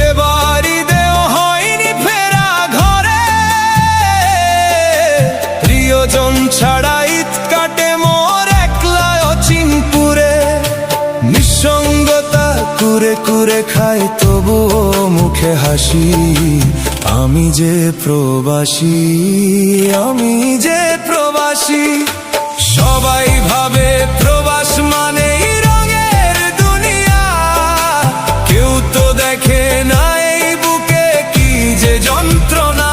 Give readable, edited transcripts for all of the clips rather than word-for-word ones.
এবারই দেও হয়নি ফেরা ঘরে, প্রিয়জন ছাড়া ঈদ কাটে মোর একলা অচিনপুরে। নিঃসঙ্গতা কুরে কুরে খাই তবুও মুখে হাসি, আমি যে প্রবাসী, আমি যে প্রবাসী। সবাই ভাবে প্রবাস মানেই রঙের দুনিয়া, কেউ তো দেখে না এই বুকে কি যে যন্ত্রণা।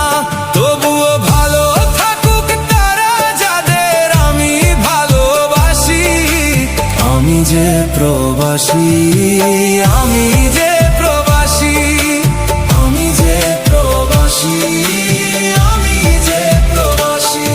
তবুও ভালো থাকুক তারা যাদের আমি ভালোবাসি, আমি যে প্রবাসী, আমি যে প্রবাসী, আমি যে প্রবাসী, আমি যে প্রবাসী।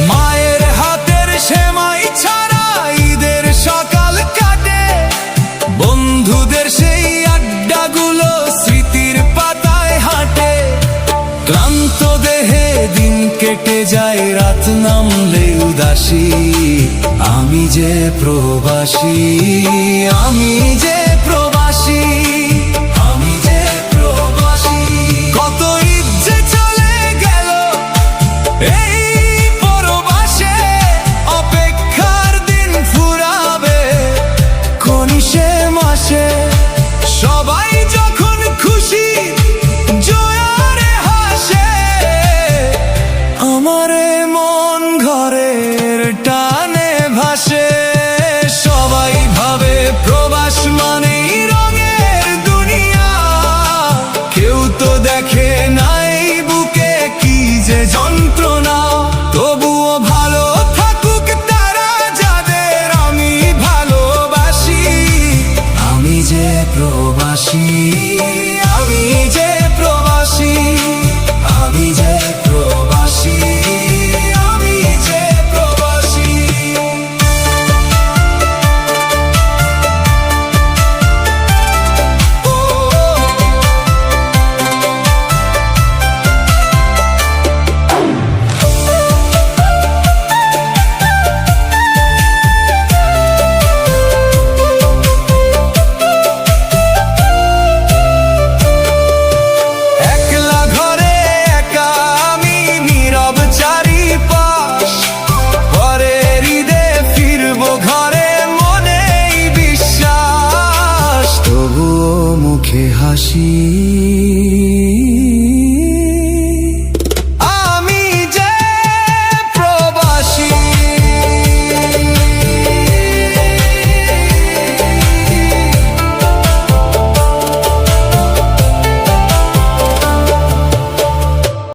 মায়ের হাতের সেমাই ছাড়া ঈদের সকাল কাটে, বন্ধুদের সেই আড্ডাগুলো স্মৃতির পাতায় হাঁটে। ক্লান্ত দেহে দিন কেটে যায়, রাত নামলে উদাসী, আমি যে প্রবাসী, আমি যে প্রবাসী।